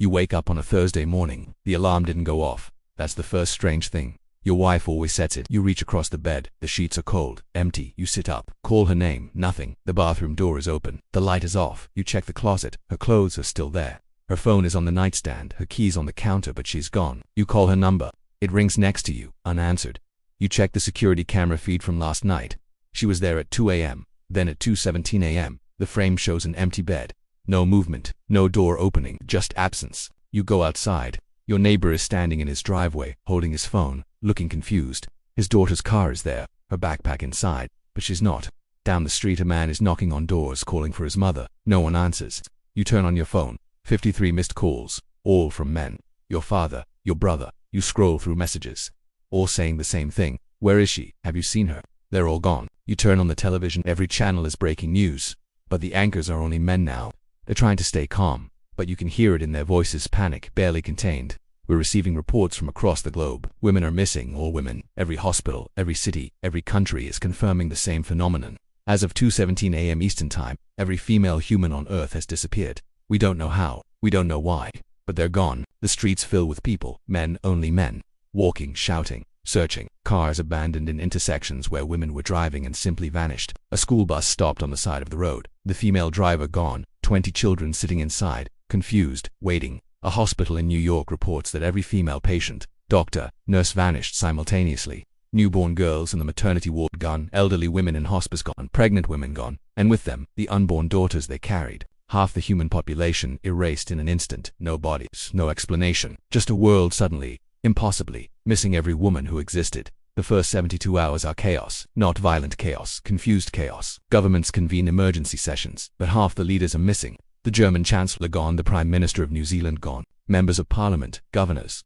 You wake up on a Thursday morning. The alarm didn't go off. That's the first strange thing. Your wife always sets it. You reach across the bed. The sheets are cold, empty. You sit up. Call her name. Nothing. The bathroom door is open. The light is off. You check the closet. Her clothes are still there. Her phone is on the nightstand. Her keys on the counter, but she's gone. You call her number. It rings next to you, unanswered. You check the security camera feed from last night. She was there at 2 a.m. Then at 2:17 a.m., the frame shows an empty bed. No movement, no door opening, just absence. You go outside. Your neighbor is standing in his driveway, holding his phone, looking confused. His daughter's car is there, her backpack inside, but she's not. Down the street, a man is knocking on doors, calling for his mother. No one answers. You turn on your phone. 53 missed calls, all from men. Your father, your brother. You scroll through messages, all saying the same thing. Where is she? Have you seen her? They're all gone. You turn on the television. Every channel is breaking news, but the anchors are only men now. They're trying to stay calm, but you can hear it in their voices, panic, barely contained. We're receiving reports from across the globe. Women are missing, all women. Every hospital, every city, every country is confirming the same phenomenon. As of 2:17 a.m. Eastern Time, every female human on Earth has disappeared. We don't know how, we don't know why, but they're gone. The streets fill with people, men, only men, walking, shouting, searching. Cars abandoned in intersections where women were driving and simply vanished. A school bus stopped on the side of the road. The female driver gone. 20 children sitting inside, confused, waiting. A hospital in New York reports that every female patient, doctor, nurse vanished simultaneously. Newborn girls in the maternity ward gone, elderly women in hospice gone, pregnant women gone, and with them, the unborn daughters they carried. Half the human population erased in an instant. No bodies, no explanation. Just a world suddenly, impossibly, missing every woman who existed. The first 72 hours are chaos, not violent chaos, confused chaos. Governments convene emergency sessions, but half the leaders are missing. The German Chancellor gone, the Prime Minister of New Zealand gone, members of Parliament, governors,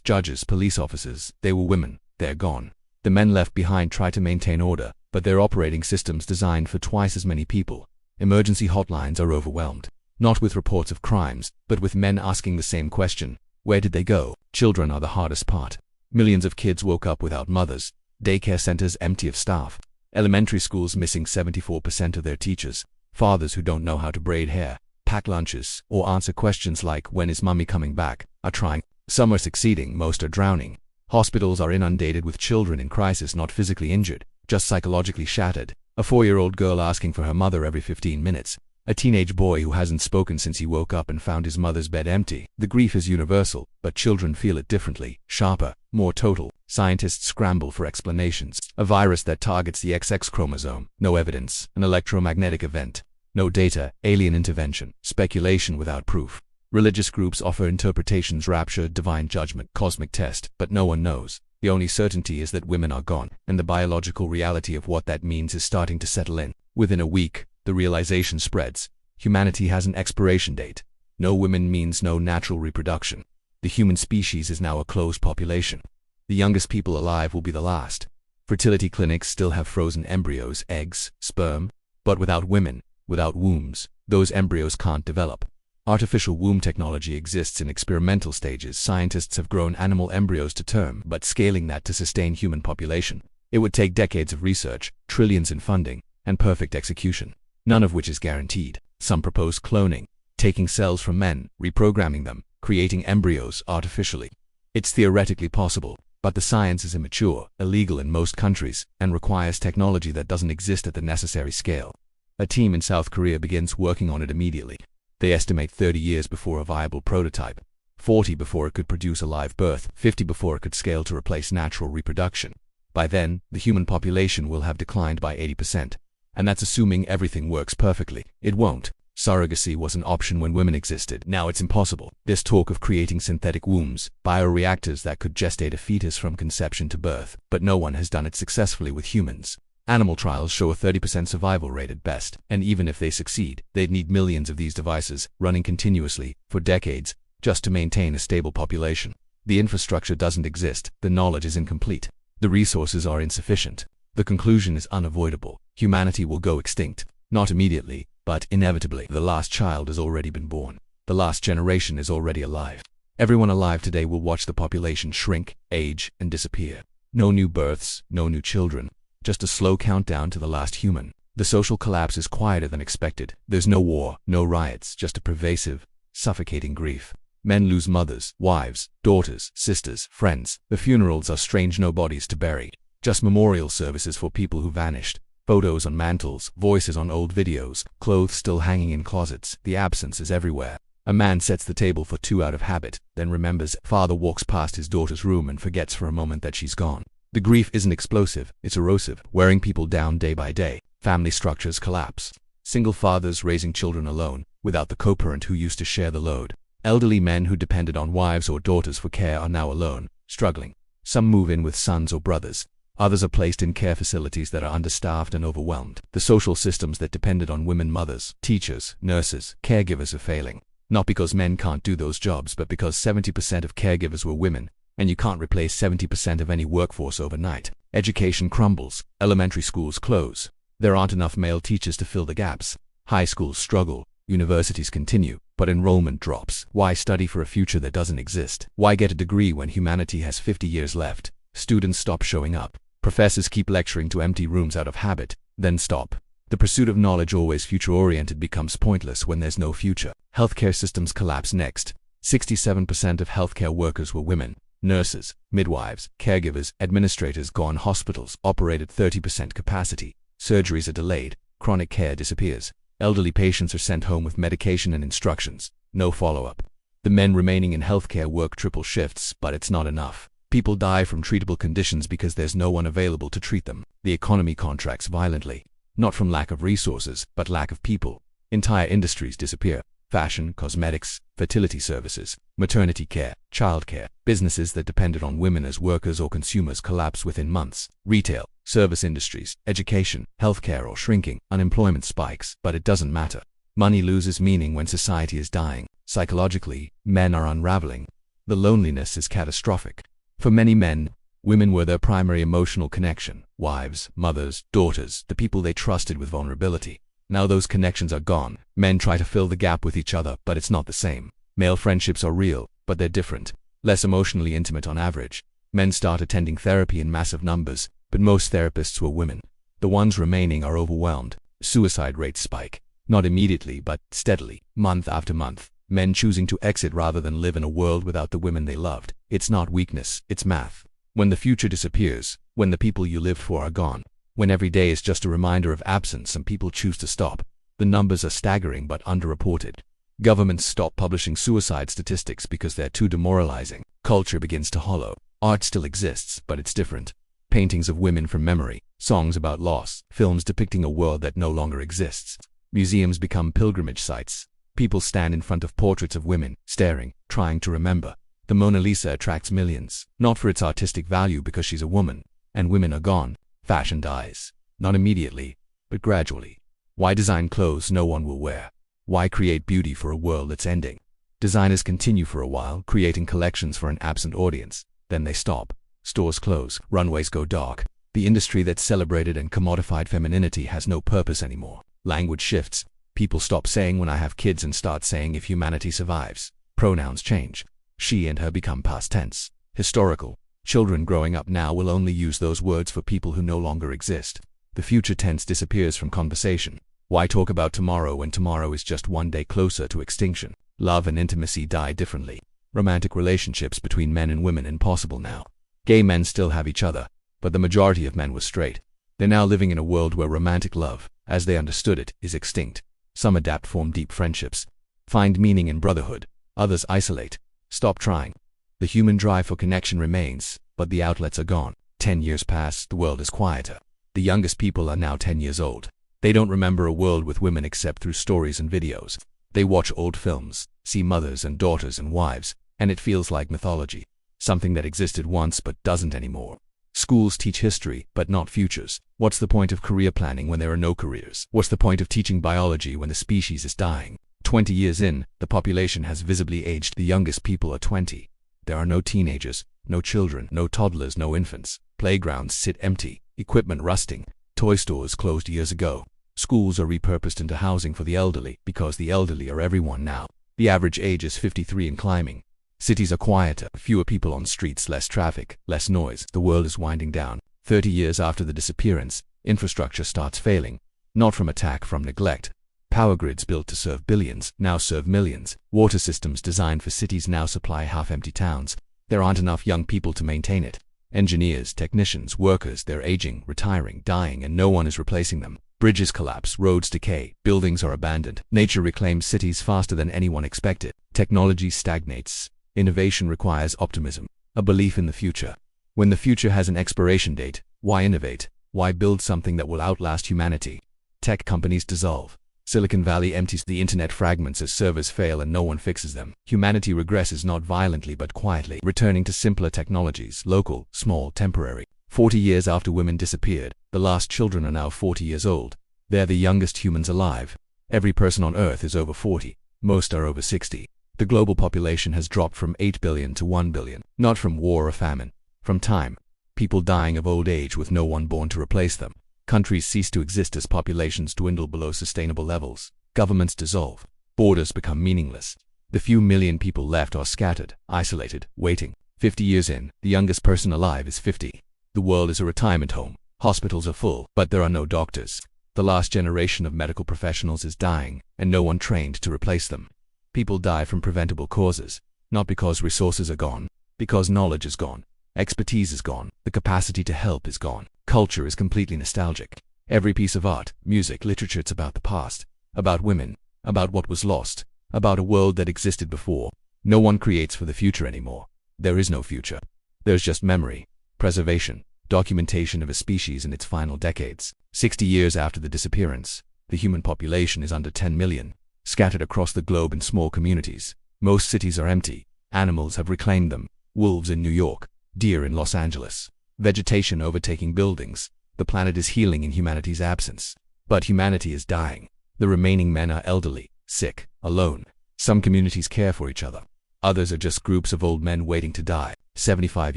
judges, police officers, they were women, they're gone. The men left behind try to maintain order, but they're operating systems designed for twice as many people. Emergency hotlines are overwhelmed, not with reports of crimes, but with men asking the same question. Where did they go? Children are the hardest part. Millions of kids woke up without mothers, daycare centers empty of staff, elementary schools missing 74% of their teachers, fathers who don't know how to braid hair, pack lunches, or answer questions like, when is mommy coming back, are trying. Some are succeeding, most are drowning. Hospitals are inundated with children in crisis, not physically injured, just psychologically shattered. A 4-year-old girl asking for her mother every 15 minutes. A teenage boy who hasn't spoken since he woke up and found his mother's bed empty. The grief is universal, but children feel it differently, sharper, more total. Scientists scramble for explanations. A virus that targets the XX chromosome. No evidence. An electromagnetic event. No data. Alien intervention. Speculation without proof. Religious groups offer interpretations, rapture, divine judgment, cosmic test, but no one knows. The only certainty is that women are gone, and the biological reality of what that means is starting to settle in. Within a week, the realization spreads. Humanity has an expiration date. No women means no natural reproduction. The human species is now a closed population. The youngest people alive will be the last. Fertility clinics still have frozen embryos, eggs, sperm, but without women, without wombs, those embryos can't develop. Artificial womb technology exists in experimental stages. Scientists have grown animal embryos to term, but scaling that to sustain human population. It would take decades of research, trillions in funding, and perfect execution, none of which is guaranteed. Some propose cloning, taking cells from men, reprogramming them, creating embryos artificially. It's theoretically possible, but the science is immature, illegal in most countries, and requires technology that doesn't exist at the necessary scale. A team in South Korea begins working on it immediately. They estimate 30 years before a viable prototype, 40 before it could produce a live birth, 50 before it could scale to replace natural reproduction. By then, the human population will have declined by 80%. And that's assuming everything works perfectly. It won't. Surrogacy was an option when women existed. Now it's impossible. There's talk of creating synthetic wombs, bioreactors that could gestate a fetus from conception to birth, but no one has done it successfully with humans. Animal trials show a 30% survival rate at best, and even if they succeed, they'd need millions of these devices, running continuously, for decades, just to maintain a stable population. The infrastructure doesn't exist, the knowledge is incomplete, the resources are insufficient. The conclusion is unavoidable. Humanity will go extinct. Not immediately, but inevitably. The last child has already been born. The last generation is already alive. Everyone alive today will watch the population shrink, age, and disappear. No new births, no new children. Just a slow countdown to the last human. The social collapse is quieter than expected. There's no war, no riots, just a pervasive, suffocating grief. Men lose mothers, wives, daughters, sisters, friends. The funerals are strange nobodies to bury. Just memorial services for people who vanished. Photos on mantles, voices on old videos, clothes still hanging in closets. The absence is everywhere. A man sets the table for two out of habit, then remembers. Father walks past his daughter's room and forgets for a moment that she's gone. The grief isn't explosive, it's erosive, wearing people down day by day. Family structures collapse. Single fathers raising children alone, without the co-parent who used to share the load. Elderly men who depended on wives or daughters for care are now alone, struggling. Some move in with sons or brothers. Others are placed in care facilities that are understaffed and overwhelmed. The social systems that depended on women mothers, teachers, nurses, caregivers are failing. Not because men can't do those jobs, but because 70% of caregivers were women, and you can't replace 70% of any workforce overnight. Education crumbles. Elementary schools close. There aren't enough male teachers to fill the gaps. High schools struggle. Universities continue, but enrollment drops. Why study for a future that doesn't exist? Why get a degree when humanity has 50 years left? Students stop showing up. Professors keep lecturing to empty rooms out of habit, then stop. The pursuit of knowledge, always future-oriented, becomes pointless when there's no future. Healthcare systems collapse next. 67% of healthcare workers were women. Nurses, midwives, caregivers, administrators gone. Hospitals operate at 30% capacity. Surgeries are delayed. Chronic care disappears. Elderly patients are sent home with medication and instructions. No follow-up. The men remaining in healthcare work triple shifts, but it's not enough. People die from treatable conditions because there's no one available to treat them. The economy contracts violently. Not from lack of resources, but lack of people. Entire industries disappear. Fashion, cosmetics, fertility services, maternity care, childcare. Businesses that depended on women as workers or consumers collapse within months. Retail, service industries, education, healthcare are shrinking. Unemployment spikes, but it doesn't matter. Money loses meaning when society is dying. Psychologically, men are unraveling. The loneliness is catastrophic. For many men, women were their primary emotional connection. Wives, mothers, daughters, the people they trusted with vulnerability. Now those connections are gone. Men try to fill the gap with each other, but it's not the same. Male friendships are real, but they're different. Less emotionally intimate on average. Men start attending therapy in massive numbers, but most therapists were women. The ones remaining are overwhelmed. Suicide rates spike. Not immediately, but steadily, month after month. Men choosing to exit rather than live in a world without the women they loved. It's not weakness, it's math. When the future disappears, when the people you lived for are gone, when every day is just a reminder of absence and people choose to stop, the numbers are staggering but underreported. Governments stop publishing suicide statistics because they're too demoralizing. Culture begins to hollow. Art still exists, but it's different. Paintings of women from memory, songs about loss, films depicting a world that no longer exists. Museums become pilgrimage sites. People stand in front of portraits of women, staring, trying to remember. The Mona Lisa attracts millions, not for its artistic value because she's a woman, and women are gone. Fashion dies. Not immediately, but gradually. Why design clothes no one will wear? Why create beauty for a world that's ending? Designers continue for a while, creating collections for an absent audience. Then they stop. Stores close, runways go dark. The industry that celebrated and commodified femininity has no purpose anymore. Language shifts. People stop saying "when I have kids" and start saying "if humanity survives." Pronouns change. She and her become past tense. Historical. Children growing up now will only use those words for people who no longer exist. The future tense disappears from conversation. Why talk about tomorrow when tomorrow is just one day closer to extinction? Love and intimacy die differently. Romantic relationships between men and women impossible now. Gay men still have each other, but the majority of men were straight. They're now living in a world where romantic love, as they understood it, is extinct. Some adapt, form deep friendships, find meaning in brotherhood. Others isolate, stop trying. The human drive for connection remains, but the outlets are gone. 10 years pass, the world is quieter. The youngest people are now 10 years old. They don't remember a world with women except through stories and videos. They watch old films, see mothers and daughters and wives, and it feels like mythology. Something that existed once but doesn't anymore. Schools teach history, but not futures. What's the point of career planning when there are no careers? What's the point of teaching biology when the species is dying? 20 years in, the population has visibly aged. The youngest people are 20. There are no teenagers, no children, no toddlers, no infants. Playgrounds sit empty, equipment rusting. Toy stores closed years ago. Schools are repurposed into housing for the elderly because the elderly are everyone now. The average age is 53 and climbing. Cities are quieter, fewer people on streets, less traffic, less noise. The world is winding down. 30 years after the disappearance, infrastructure starts failing. Not from attack, from neglect. Power grids built to serve billions now serve millions. Water systems designed for cities now supply half-empty towns. There aren't enough young people to maintain it. Engineers, technicians, workers, they're aging, retiring, dying, and no one is replacing them. Bridges collapse, roads decay, buildings are abandoned. Nature reclaims cities faster than anyone expected. Technology stagnates. Innovation requires optimism, a belief in the future. When the future has an expiration date, why innovate? Why build something that will outlast humanity? Tech companies dissolve. Silicon Valley empties, the internet fragments as servers fail and no one fixes them. Humanity regresses not violently but quietly, returning to simpler technologies, local, small, temporary. 40 years after women disappeared, the last children are now 40 years old. They're the youngest humans alive. Every person on Earth is over 40. Most are over 60. The global population has dropped from 8 billion to 1 billion. Not from war or famine. From time. People dying of old age with no one born to replace them. Countries cease to exist as populations dwindle below sustainable levels. Governments dissolve. Borders become meaningless. The few million people left are scattered, isolated, waiting. 50 years in, the youngest person alive is 50. The world is a retirement home. Hospitals are full, but there are no doctors. The last generation of medical professionals is dying, and no one trained to replace them. People die from preventable causes, not because resources are gone, because knowledge is gone. Expertise is gone. The capacity to help is gone. Culture is completely nostalgic. Every piece of art, music, literature, it's about the past, about women, about what was lost, about a world that existed before. No one creates for the future anymore. There is no future. There's just memory, preservation, documentation of a species in its final decades. 60 years after the disappearance, the human population is under 10 million, scattered across the globe in small communities. Most cities are empty. Animals have reclaimed them. Wolves in New York, deer in Los Angeles. Vegetation overtaking buildings. The planet is healing in humanity's absence. But humanity is dying. The remaining men are elderly, sick, alone. Some communities care for each other. Others are just groups of old men waiting to die. 75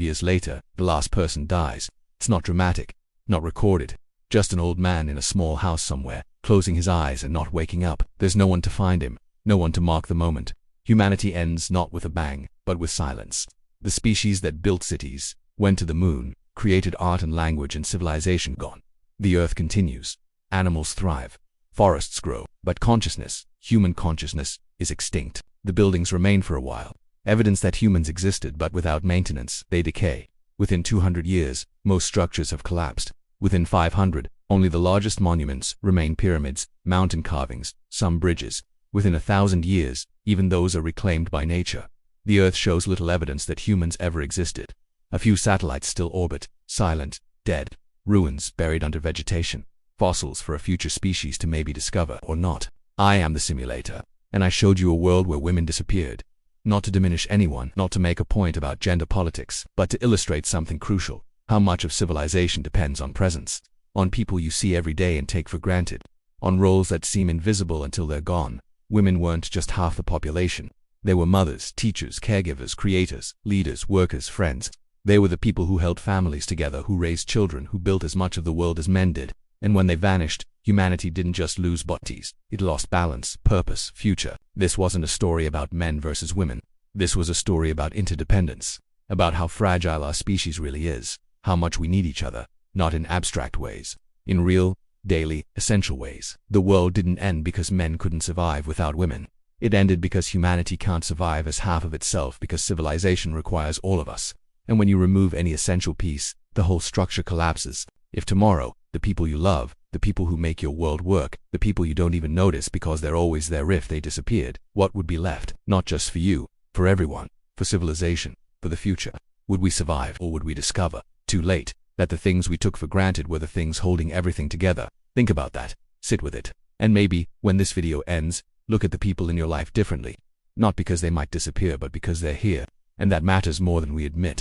years later, the last person dies. It's not dramatic, not recorded. Just an old man in a small house somewhere, closing his eyes and not waking up. There's no one to find him, no one to mark the moment. Humanity ends not with a bang, but with silence. The species that built cities, went to the moon, created art and language and civilization gone. The earth continues. Animals thrive. Forests grow. But consciousness, human consciousness, is extinct. The buildings remain for a while. Evidence that humans existed, but without maintenance, they decay. Within 200 years, most structures have collapsed. Within 500, only the largest monuments remain: pyramids, mountain carvings, some bridges. Within 1,000 years, even those are reclaimed by nature. The Earth shows little evidence that humans ever existed. A few satellites still orbit, silent, dead, ruins buried under vegetation, fossils for a future species to maybe discover or not. I am the simulator, and I showed you a world where women disappeared. Not to diminish anyone, not to make a point about gender politics, but to illustrate something crucial: how much of civilization depends on presence, on people you see every day and take for granted, on roles that seem invisible until they're gone. Women weren't just half the population. They were mothers, teachers, caregivers, creators, leaders, workers, friends. They were the people who held families together, who raised children, who built as much of the world as men did. And when they vanished, humanity didn't just lose bodies. It lost balance, purpose, future. This wasn't a story about men versus women. This was a story about interdependence, about how fragile our species really is, how much we need each other, not in abstract ways, in real, daily, essential ways. The world didn't end because men couldn't survive without women. It ended because humanity can't survive as half of itself, because civilization requires all of us. And when you remove any essential piece, the whole structure collapses. If tomorrow, the people you love, the people who make your world work, the people you don't even notice because they're always there, if they disappeared, what would be left? Not just for you, for everyone, for civilization, for the future. Would we survive, or would we discover, too late, that the things we took for granted were the things holding everything together? Think about that. Sit with it. And maybe, when this video ends, look at the people in your life differently. Not because they might disappear, but because they're here. And that matters more than we admit.